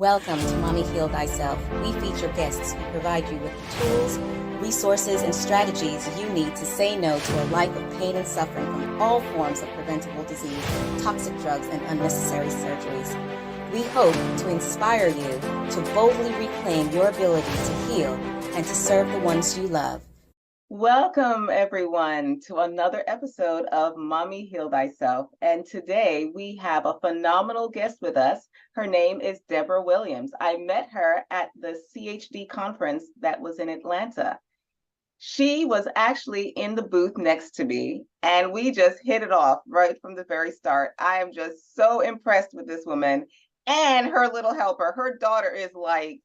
Welcome to Mommy Heal Thyself. We feature guests who provide you with the tools, resources, and strategies you need to say no to a life of pain and suffering from all forms of preventable disease, toxic drugs, and unnecessary surgeries. We hope to inspire you to boldly reclaim your ability to heal and to serve the ones you love. Welcome, everyone, to another episode of Mommy Heal Thyself. And today we have a phenomenal guest with us. Her name is Debra Williams. I met her at the CHD conference that was in Atlanta. She was actually in the booth next to me, and we just hit it off right from the very start. I am just so impressed with this woman and her little helper. Her daughter is like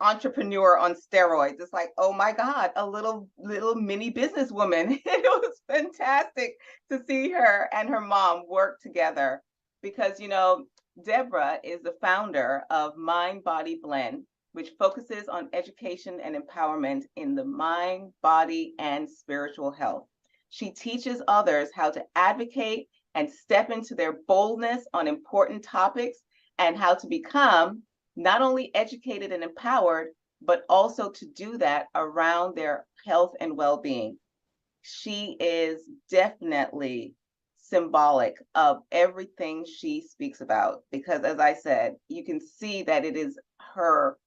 entrepreneur on steroids. It's like, oh my God, a little mini businesswoman. It was fantastic to see her and her mom work together because, Debra is the founder of Mind Body Blend, which focuses on education and empowerment in the mind, body, and spiritual health. She teaches others how to advocate and step into their boldness on important topics and how to become not only educated and empowered, but also to do that around their health and well-being. She is definitely symbolic of everything she speaks about, because as I said, you can see that it is her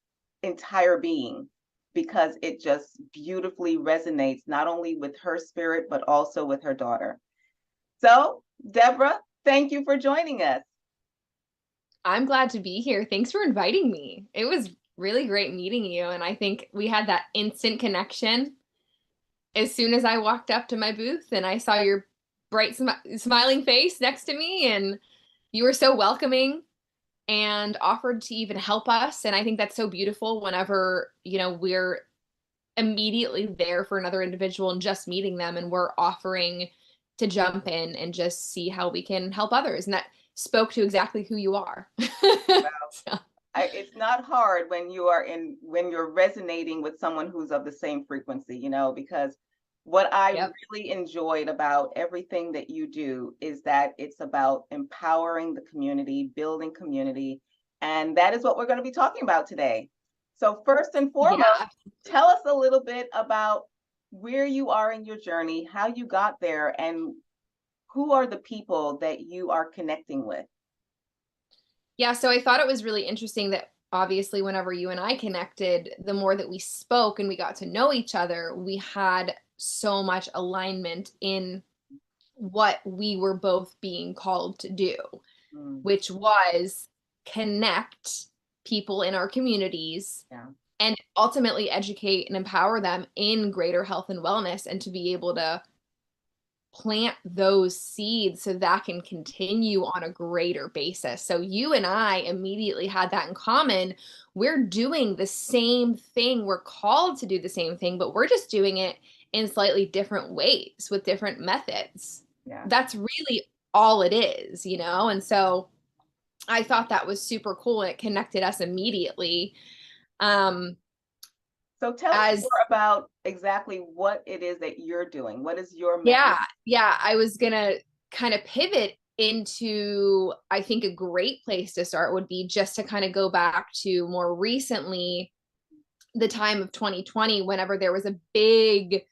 entire being, because it just beautifully resonates not only with her spirit, but also with her daughter. So, Debra, thank you for joining us. I'm glad to be here. Thanks for inviting me. It was really great meeting you. And I think we had that instant connection as soon as I walked up to my booth and I saw your bright smiling face next to me, and you were so welcoming and offered to even help us. And I think that's so beautiful whenever, we're immediately there for another individual and just meeting them, and we're offering to jump in and just see how we can help others. And that spoke to exactly who you are. So. It's not hard when you're resonating with someone who's of the same frequency, because what I really enjoyed about everything that you do is that it's about empowering the community, building community, and that is what we're going to be talking about today. So first and foremost, tell us a little bit about where you are in your journey, how you got there, and who are the people that you are connecting with? Yeah, so I thought it was really interesting that obviously whenever you and I connected, the more that we spoke and we got to know each other, we had so much alignment in what we were both being called to do, which was connect people in our communities and ultimately educate and empower them in greater health and wellness, and to be able to plant those seeds so that can continue on a greater basis. So you and I immediately had that in common. We're doing the same thing. We're called to do the same thing, but we're just doing it in slightly different ways with different methods. That's really all it is, And so I thought that was super cool, and it connected us immediately. So tell us more about exactly what it is that you're doing. What is your message? Yeah. I was going to kind of pivot into, I think a great place to start would be just to kind of go back to more recently, the time of 2020, whenever there was a big,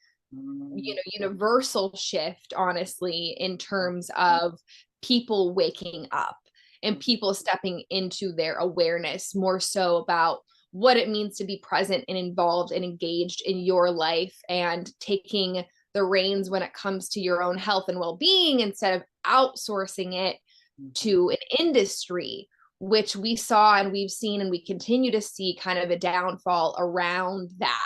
universal shift, honestly, in terms of people waking up and people stepping into their awareness more so about what it means to be present and involved and engaged in your life, and taking the reins when it comes to your own health and well-being instead of outsourcing it to an industry, which we saw and we've seen and we continue to see kind of a downfall around that.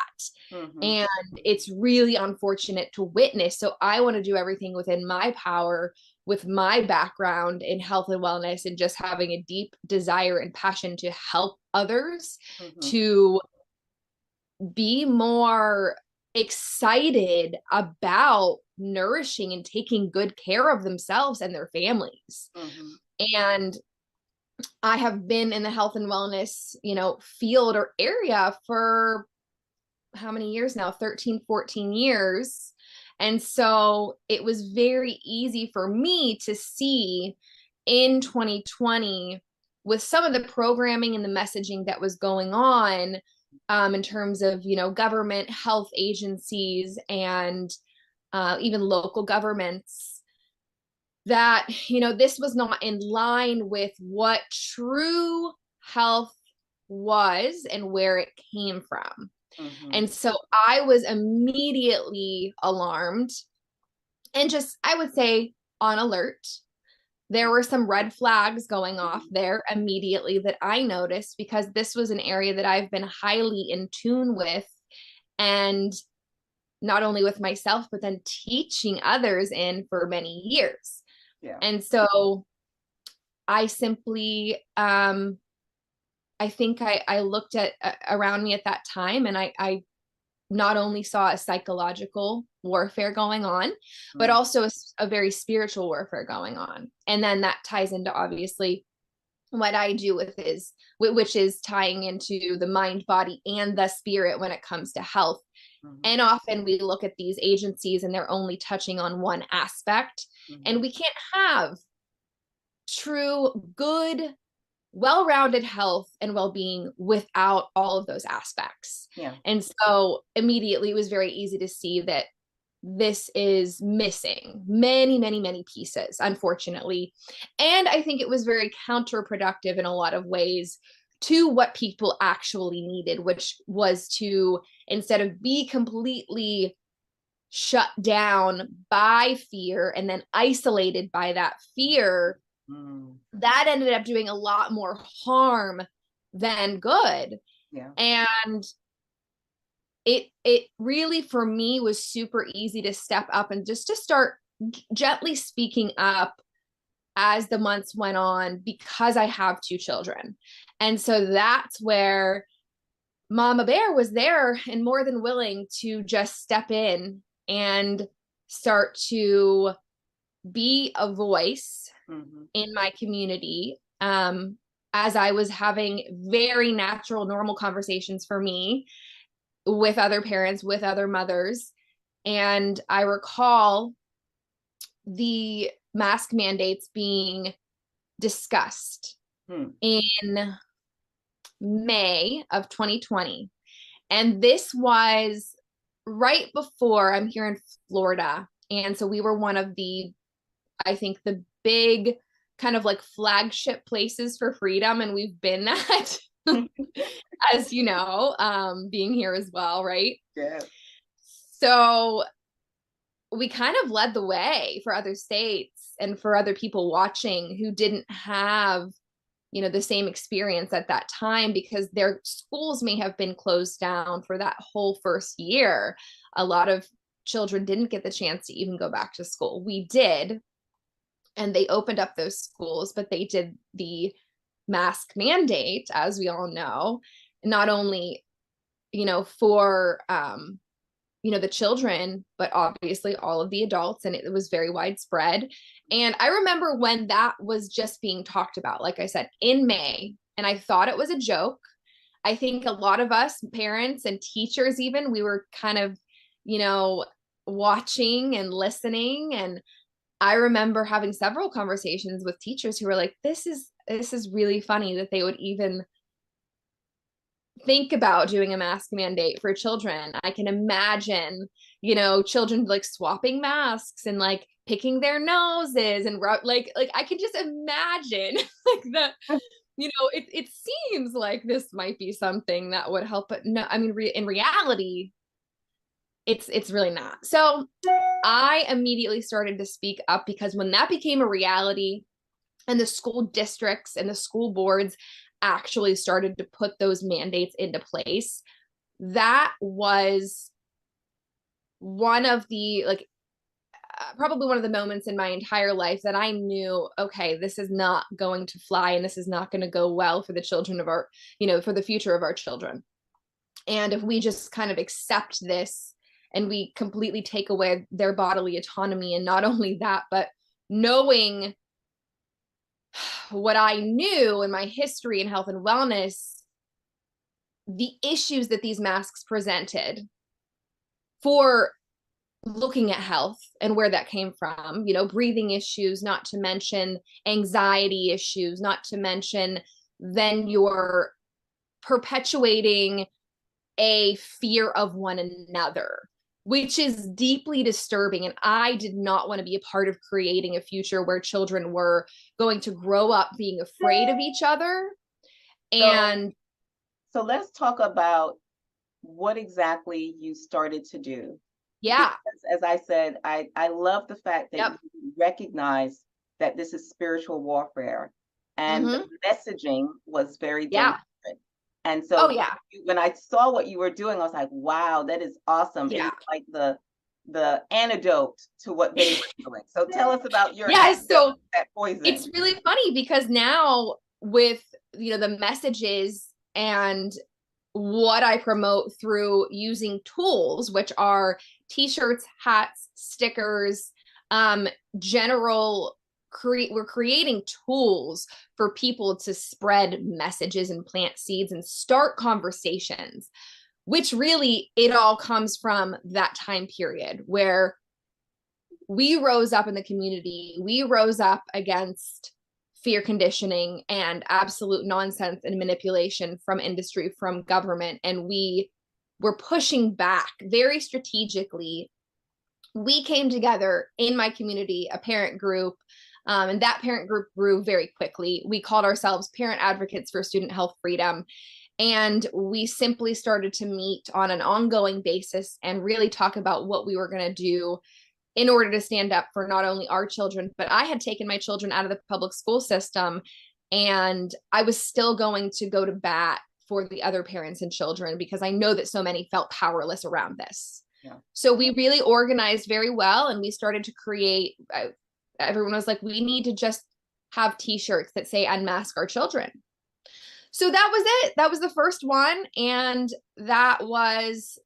And it's really unfortunate to witness. So I want to do everything within my power, with my background in health and wellness, and just having a deep desire and passion to help others to be more excited about nourishing and taking good care of themselves and their families. And I have been in the health and wellness, field or area for how many years now? 13, 14 years. And so it was very easy for me to see in 2020 with some of the programming and the messaging that was going on, in terms of, government health agencies and even local governments, that, this was not in line with what true health was and where it came from. Mm-hmm. And so I was immediately alarmed and just, I would say, on alert. There were some red flags going off there immediately that I noticed, because this was an area that I've been highly in tune with, and not only with myself, but then teaching others in for many years. Yeah. And so I simply, I think I looked at around me at that time, and I not only saw a psychological warfare going on, but also a very spiritual warfare going on. And then that ties into, obviously, what I do which is tying into the mind, body, and the spirit when it comes to health. Mm-hmm. And often we look at these agencies and they're only touching on one aspect. Mm-hmm. And we can't have true, good, well-rounded health and well-being without all of those aspects. Yeah. And so immediately it was very easy to see that this is missing many, many, many pieces, unfortunately. And I think it was very counterproductive in a lot of ways to what people actually needed, which was to, instead of be completely shut down by fear and then isolated by that fear, that ended up doing a lot more harm than good. Yeah. And it really, for me, was super easy to step up and just to start gently speaking up as the months went on, because I have 2 children. And so that's where Mama Bear was there and more than willing to just step in and start to be a voice in my community, as I was having very natural, normal conversations for me with other parents, with other mothers. And I recall the mask mandates being discussed in May of 2020. And this was right before, I'm here in Florida. And so we were one of the, I think, the big kind of like flagship places for freedom. And we've been that, as you know, being here as well, right? Yeah. So we kind of led the way for other states and for other people watching who didn't have, the same experience at that time, because their schools may have been closed down for that whole first year. A lot of children didn't get the chance to even go back to school. We did. And they opened up those schools, but they did the mask mandate, as we all know, not only, for, the children, but obviously all of the adults. And it was very widespread. And I remember when that was just being talked about, like I said, in May, and I thought it was a joke. I think a lot of us, parents and teachers even, we were kind of, watching and listening. And I remember having several conversations with teachers who were like, this is really funny that they would even think about doing a mask mandate for children. I can imagine, children like swapping masks and like picking their noses and like I can just imagine like it seems like this might be something that would help, but no, I mean, in reality, it's really not. So I immediately started to speak up, because when that became a reality and the school districts and the school boards actually started to put those mandates into place, that was one of the probably one of the moments in my entire life that I knew, okay, this is not going to fly, and this is not going to go well for the children of our, for the future of our children. And if we just kind of accept this and we completely take away their bodily autonomy, and not only that, but knowing what I knew in my history in health and wellness, the issues that these masks presented for looking at health and where that came from, breathing issues, not to mention anxiety issues, not to mention then you're perpetuating a fear of one another, which is deeply disturbing. And I did not want to be a part of creating a future where children were going to grow up being afraid of each other. And so let's talk about what exactly you started to do. yeah. Because as I said, I love the fact that you recognize that this is spiritual warfare, and the messaging was very different. And so when I saw what you were doing, I was like, wow, that is awesome. It is like the antidote to what they were doing. So tell us about your so that poison. It's really funny because now with the messages and what I promote through using tools, which are t-shirts, hats, stickers, we're creating tools for people to spread messages and plant seeds and start conversations, which really it all comes from that time period where we rose up in the community. We rose up against fear conditioning and absolute nonsense and manipulation from industry, from government. And we were pushing back very strategically. We came together in my community, a parent group, and that parent group grew very quickly. We called ourselves Parent Advocates for Student Health Freedom. And we simply started to meet on an ongoing basis and really talk about what we were going to do in order to stand up for not only our children, but I had taken my children out of the public school system, and I was still going to go to bat for the other parents and children because I know that so many felt powerless around this. So we really organized very well, and we started to create, everyone was like, we need to just have t-shirts that say unmask our children. So that was it. That was the first one. And that was,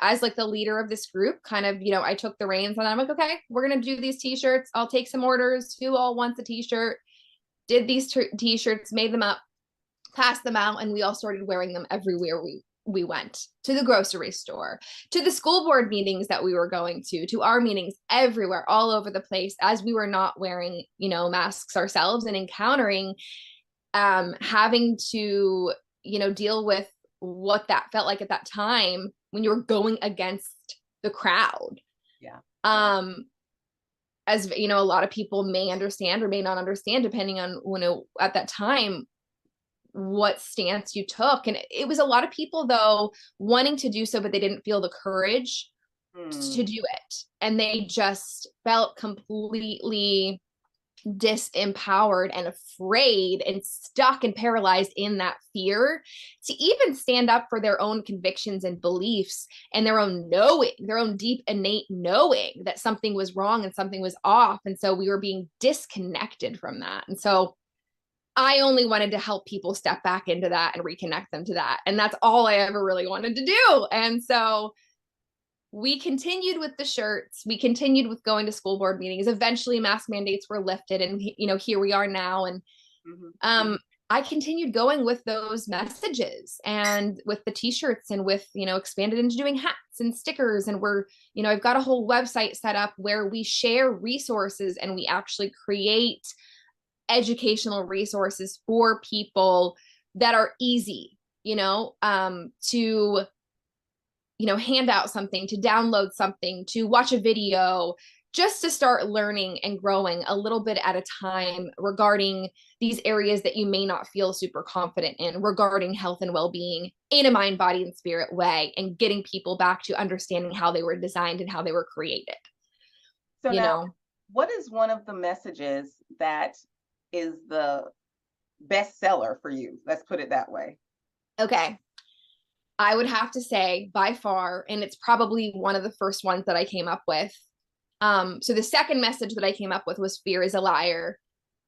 as like the leader of this group, kind of, I took the reins and I'm like, okay, we're going to do these t-shirts. I'll take some orders. Who all wants a t-shirt? Did these t-shirts, made them up, passed them out. And we all started wearing them everywhere we went, to the grocery store, to the school board meetings that we were going to our meetings, everywhere, all over the place, as we were not wearing, masks ourselves and encountering having to, deal with what that felt like at that time when you were going against the crowd. As a lot of people may understand or may not understand, depending on, at that time, what stance you took. And it was a lot of people, though, wanting to do so, but they didn't feel the courage to do it. And they just felt completely disempowered and afraid and stuck and paralyzed in that fear to even stand up for their own convictions and beliefs and their own knowing, their own deep innate knowing that something was wrong and something was off. And so we were being disconnected from that. And so I only wanted to help people step back into that and reconnect them to that. And that's all I ever really wanted to do. And so we continued with the shirts. We continued with going to school board meetings. Eventually mask mandates were lifted, and here we are now. And I continued going with those messages and with the t-shirts and with, expanded into doing hats and stickers. And I've got a whole website set up where we share resources and we actually create educational resources for people that are easy, to hand out something, to download something, to watch a video, just to start learning and growing a little bit at a time regarding these areas that you may not feel super confident in, regarding health and well-being in a mind, body, and spirit way, and getting people back to understanding how they were designed and how they were created. So now, what is one of the messages that is the best seller for you? Let's put it that way. Okay. I would have to say by far, and it's probably one of the first ones that I came up with. So the second message that I came up with was fear is a liar,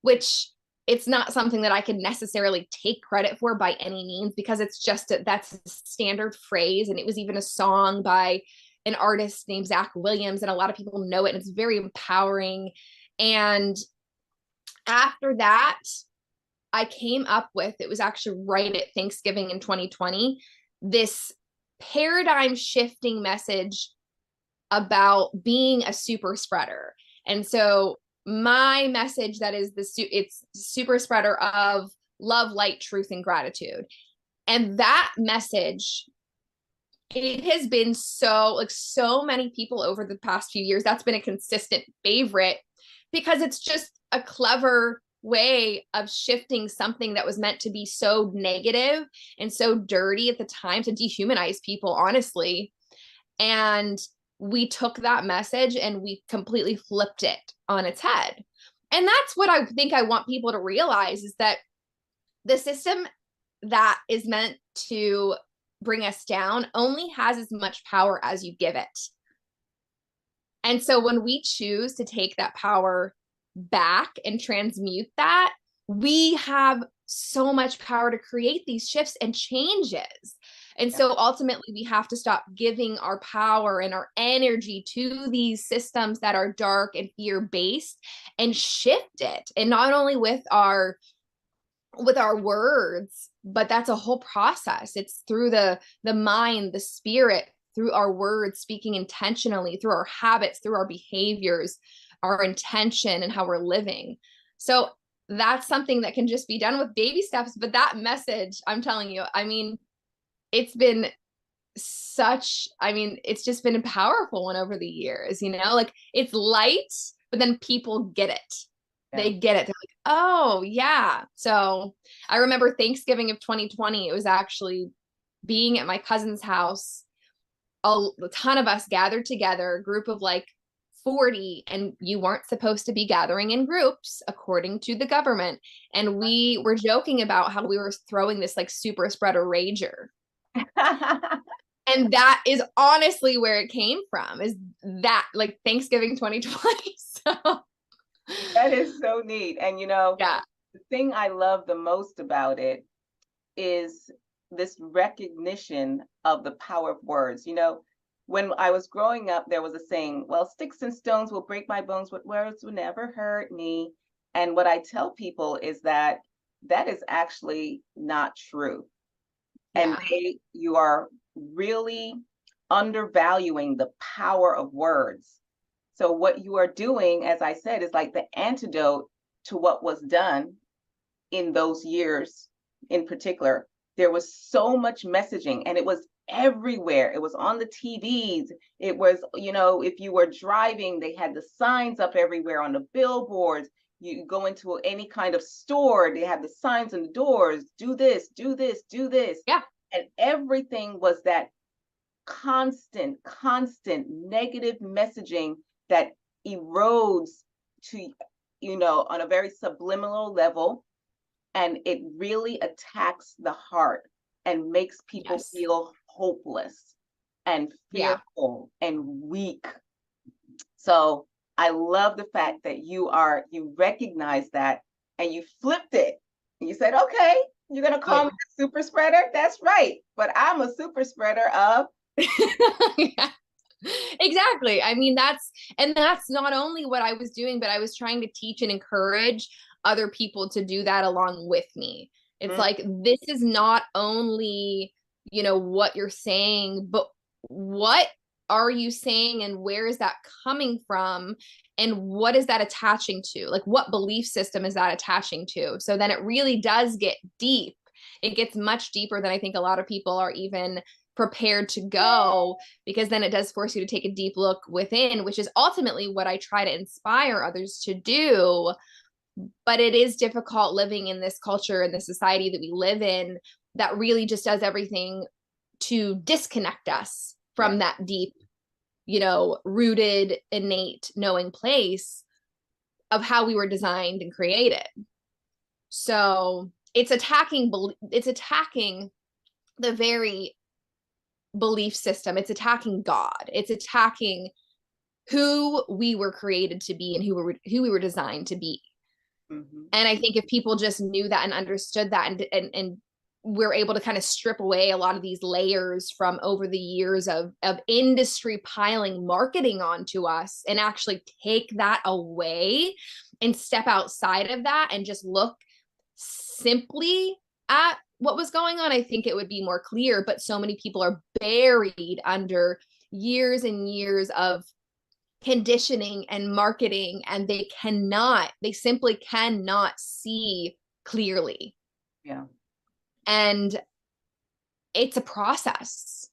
which it's not something that I could necessarily take credit for by any means, because it's just that's a standard phrase. And it was even a song by an artist named Zach Williams, and a lot of people know it, and it's very empowering. And after that, I came up with, it was actually right at Thanksgiving in 2020, this paradigm shifting message about being a super spreader. And so my message that is it's super spreader of love, light, truth, and gratitude. And that message, it has been so, like, so many people over the past few years, that's been a consistent favorite because it's just a clever way of shifting something that was meant to be so negative and so dirty at the time to dehumanize people, honestly. And we took that message and we completely flipped it on its head. And that's what I think I want people to realize, is that the system that is meant to bring us down only has as much power as you give it. And so when we choose to take that power back and transmute that, we have so much power to create these shifts and changes. And so ultimately, we have to stop giving our power and our energy to these systems that are dark and fear-based and shift it. And not only with our words, but that's a whole process. It's through the mind, the spirit, through our words, speaking intentionally, through our habits, through our behaviors, our intention, and how we're living. So that's something that can just be done with baby steps. But that message, I'm telling you, I mean, it's been it's just been a powerful one over the years, like it's light, but then people get it. Yeah. They get it. They're like, oh yeah. So I remember Thanksgiving of 2020, it was actually being at my cousin's house. A ton of us gathered together, a group of like 40, and you weren't supposed to be gathering in groups according to the government. And we were joking about how we were throwing this like super spreader rager. And that is honestly where it came from, is that like Thanksgiving 2020. So that is so neat. And yeah, the thing I love the most about it is this recognition of the power of words. When I was growing up, there was a saying, well, sticks and stones will break my bones, but words will never hurt me. And what I tell people is that is actually not true. And you are really undervaluing the power of words. So what you are doing, as I said, is like the antidote to what was done in those years in particular. There was so much messaging, and it was everywhere. It was on the TVs. It was, if you were driving, they had the signs up everywhere on the billboards. You go into any kind of store, they have the signs on the doors, do this, do this, do this. Yeah. And everything was that constant negative messaging that erodes to, on a very subliminal level. And it really attacks the heart and makes people feel hopeless and fearful and weak. So I love the fact that you recognize that and you flipped it. And you said, okay, you're going to call me a super spreader? That's right. But I'm a super spreader of. Yeah, exactly. I mean, that's not only what I was doing, but I was trying to teach and encourage other people to do that along with me. It's like, this is not only, what you're saying, but what are you saying and where is that coming from? And what is that attaching to? Like, what belief system is that attaching to? So then it really does get deep. It gets much deeper than I think a lot of people are even prepared to go, because then it does force you to take a deep look within, which is ultimately what I try to inspire others to do. But it is difficult living in this culture and the society that we live in that really just does everything to disconnect us from that deep, rooted, innate knowing place of how we were designed and created. So it's attacking the very belief system. It's attacking God. It's attacking who we were created to be and who we were designed to be. Mm-hmm. And I think if people just knew that and understood that and we're able to kind of strip away a lot of these layers from over the years of industry piling marketing onto us and actually take that away and step outside of that and just look simply at what was going on, I think it would be more clear. But so many people are buried under years and years of conditioning and marketing, and they simply cannot see clearly. Yeah. And it's a process.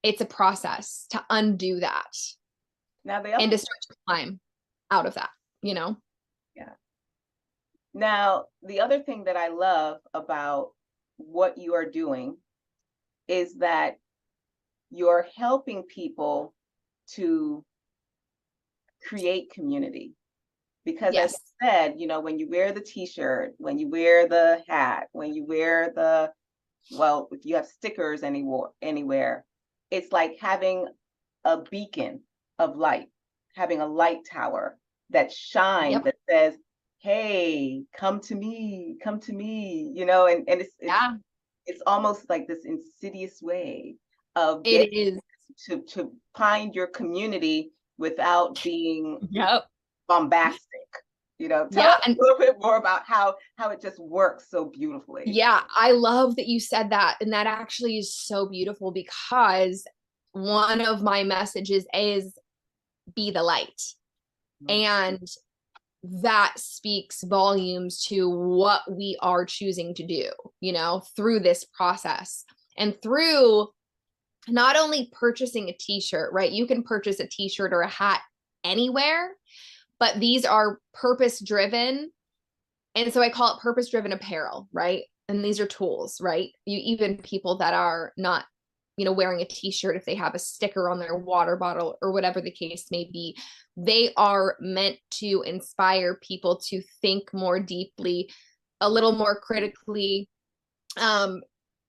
It's a process to undo that Now the and other to start to climb out of that, you know? yeah. Now the other thing that I love about what you are doing is that you're helping people to create community. Because as Yes. I said, when you wear the t-shirt, when you wear the hat, when you wear the, well, if you have stickers anywhere, it's like having a beacon of light, having a light tower that shines, Yep. that says, hey, come to me, and Yeah, it's almost like this insidious way of it getting is. to find your community without being Yep. bombastic. Tell Yeah. us And a little bit more about how it just works so beautifully. yeah, I love that you said that. And that actually is so beautiful because one of my messages is be the light. Mhm. And that speaks volumes to what we are choosing to do, through this process and through not only purchasing a t-shirt, right? You can purchase a t-shirt or a hat anywhere, but these are purpose driven. And so I call it purpose driven apparel, right? And these are tools, right? You even people that are not, wearing a t-shirt, if they have a sticker on their water bottle or whatever the case may be, they are meant to inspire people to think more deeply, a little more critically, um,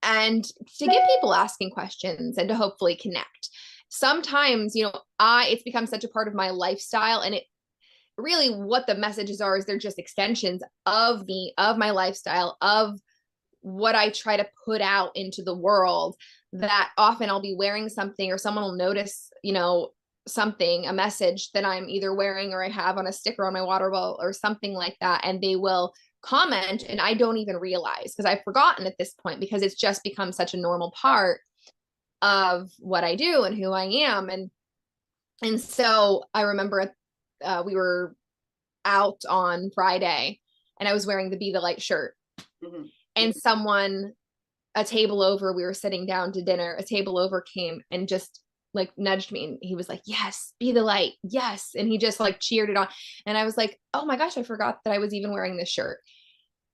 and to get people asking questions and to hopefully connect. Sometimes, it's become such a part of my lifestyle, and it really, what the messages are is they're just extensions of me, of my lifestyle, of what I try to put out into the world, that often I'll be wearing something or someone will notice, something, a message that I'm either wearing or I have on a sticker on my water bottle or something like that. And they will comment and I don't even realize because I've forgotten at this point because it's just become such a normal part of what I do and who I am. And so I remember we were out on Friday and I was wearing the Be the Light shirt. Mhm. And someone, a table over, we were sitting down to dinner, a table over came and just like nudged me and he was like, yes, be the light. Yes. And he just like cheered it on. And I was like, oh my gosh, I forgot that I was even wearing this shirt.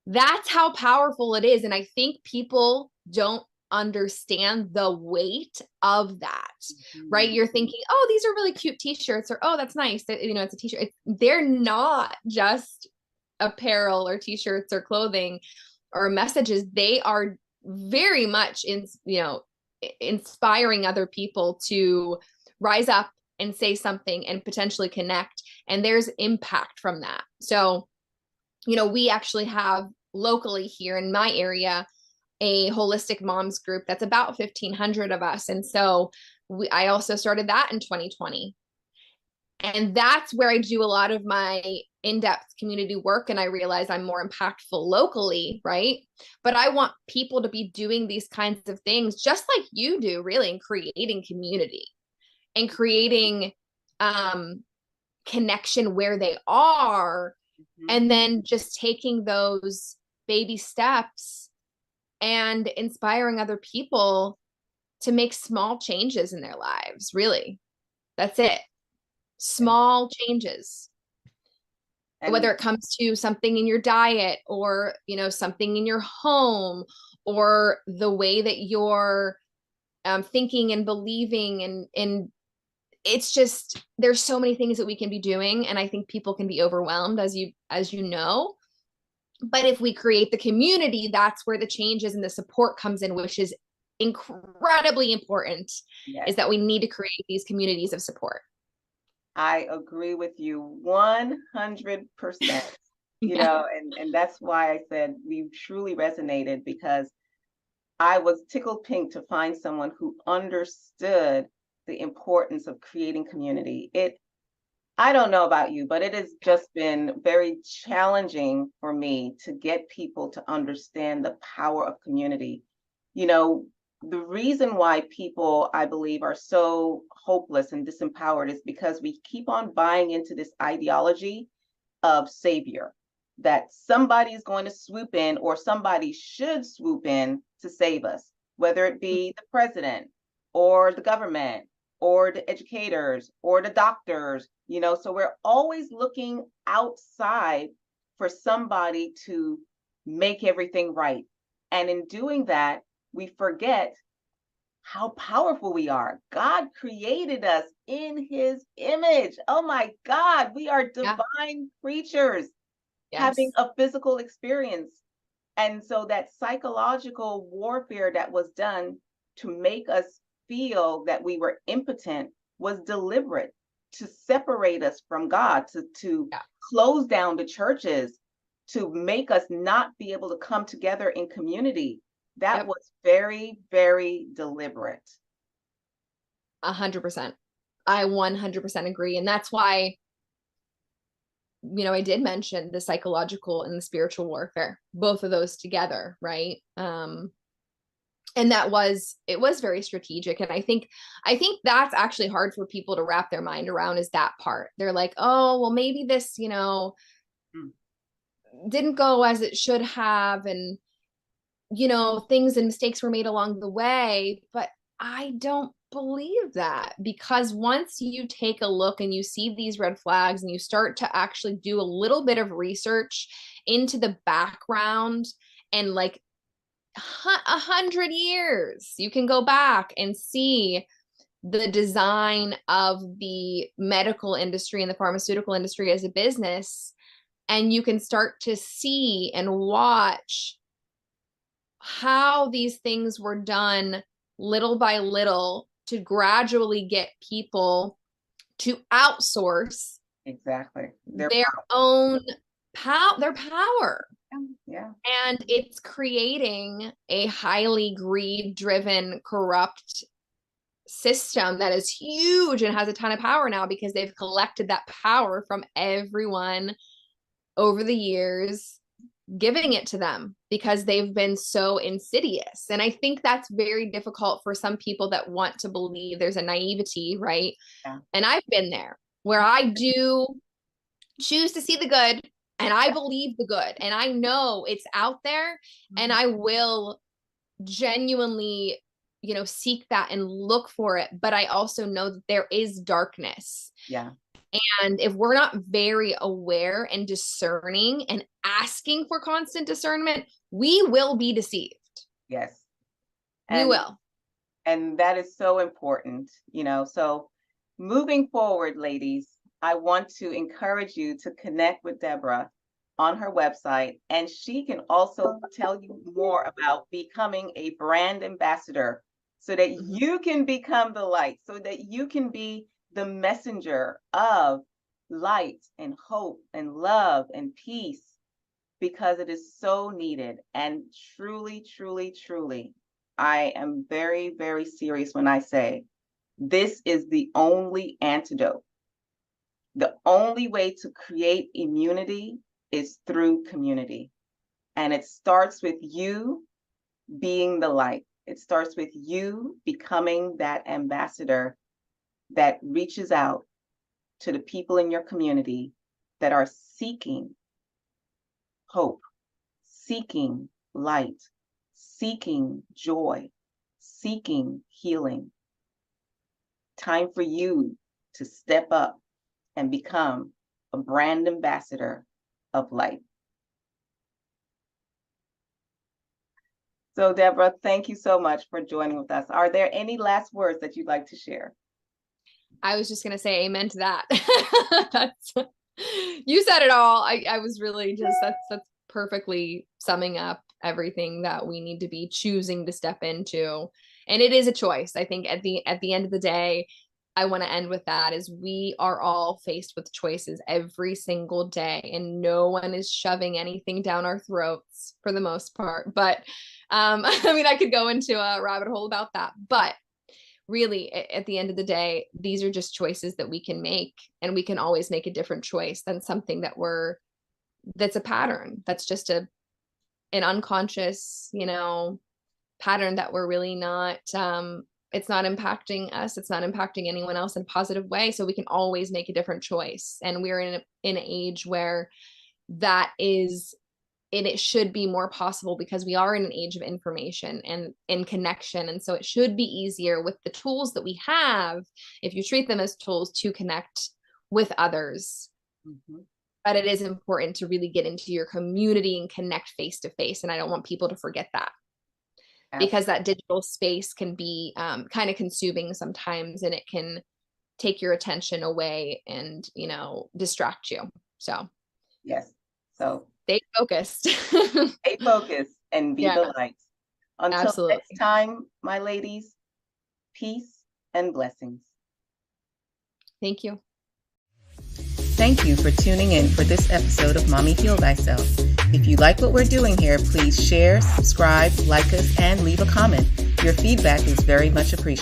That's how powerful it is. And I think people don't understand the weight of that, right? Mhm. You're thinking, oh, these are really cute t-shirts, or oh, that's nice. It's a t-shirt. They're not just apparel or t-shirts or clothing or messages. They are very much inspiring other people to rise up and say something and potentially connect. And there's impact from that. So, we actually have locally here in my area a holistic moms group that's about 1,500 of us. And so I also started that in 2020. And that's where I do a lot of my in-depth community work. And I realize I'm more impactful locally, right? But I want people to be doing these kinds of things just like you do, really, and creating community and creating connection where they are. Mhm. And then just taking those baby steps and inspiring other people to make small changes in their lives. Really, that's it. And Small changes, whether and it comes to something in your diet or, something in your home or the way that you're thinking and believing. And it's just, there's so many things that we can be doing. And I think people can be overwhelmed, as you know. But if we create the community, that's where the changes and the support comes in, which is incredibly important, yes, is that we need to create these communities of support. I agree with you 100%. Yeah. And that's why I said we truly resonated, because I was tickled pink to find someone who understood the importance of creating community. I don't know about you, but it has just been very challenging for me to get people to understand the power of community. You know, the reason why people, I believe, are so hopeless and disempowered is because we keep on buying into this ideology of savior. that somebody is going to swoop in, or somebody should swoop in to save us, whether it be the president or the government or the educators or the doctors, you know. So we're always looking outside for somebody to make everything right. And in doing that, we forget how powerful we are. God created us in his image. Oh my God, we are Yeah. divine creatures having Yes. a physical experience. And so that psychological warfare that was done to make us feel that we were impotent was deliberate, to separate us from God, to Yeah. close down the churches, to make us not be able to come together in community. That Yep. was very, very deliberate. 100%. I 100% agree. And that's why, I did mention the psychological and the spiritual warfare, both of those together, right? And it was very strategic. And I think that's actually hard for people to wrap their mind around, is that part. They're like, oh, well, maybe this, Mm. didn't go as it should have. And, things and mistakes were made along the way. But I don't believe that, because once you take a look and you see these red flags and you start to actually do a little bit of research into the background, and like 100 years, you can go back and see the design of the medical industry and the pharmaceutical industry as a business, and you can start to see and watch how these things were done little by little to gradually get people to outsource Exactly. their own their power. Yeah. And it's creating a highly greed driven, corrupt system that is huge and has a ton of power now, because they've collected that power from everyone over the years, giving it to them because they've been so insidious. And I think that's very difficult for some people that want to believe. There's a naivety, right? Yeah. And I've been there, where I do choose to see the good, and I believe the good, and I know it's out there, and I will genuinely, seek that and look for it. But I also know that there is darkness. Yeah. And if we're not very aware and discerning and asking for constant discernment, we will be deceived. Yes. We And will. and that is so important, you know. So moving forward, ladies, I want to encourage you to connect with Debra on her website, and she can also tell you more about becoming a brand ambassador, so that Mhm. you can become the light, so that you can be the messenger of light and hope and love and peace, because it is so needed. And truly, truly, truly, I am very, very serious when I say this is the only antidote. The only way to create immunity is through community. And it starts with you being the light. It starts with you becoming that ambassador that reaches out to the people in your community that are seeking hope, seeking light, seeking joy, seeking healing. Time for you to step up and become a brand ambassador of light. So, Debra, thank you so much for joining with us. Are there any last words that you'd like to share? I was just going to say amen to that. That's, you said it all. I was really just, that's perfectly summing up everything that we need to be choosing to step into. And it is a choice. I think at the end of the day, I want to end with that, is we are all faced with choices every single day, and no one is shoving anything down our throats for the most part. But I mean, I could go into a rabbit hole about that, but really at the end of the day, these are just choices that we can make, and we can always make a different choice than something that's a pattern, that's just an unconscious, pattern that we're really not, it's not impacting us, it's not impacting anyone else in a positive way. So we can always make a different choice. And we're in an age where that is, and it should be more possible because we are in an age of information and in connection. And so it should be easier with the tools that we have, if you treat them as tools, to connect with others. Mm-hmm. But it is important to really get into your community and connect face to face. And I don't want people to forget that. Absolutely. Because that digital space can be kind of consuming sometimes, and it can take your attention away and, you know, distract you. So, yes. So stay focused. Stay focused and be the light. Until Absolutely. next time, my ladies, peace and blessings. Thank you. Thank you for tuning in for this episode of Mommy Heal Thyself. If you like what we're doing here, please share, subscribe, like us, and leave a comment. Your feedback is very much appreciated.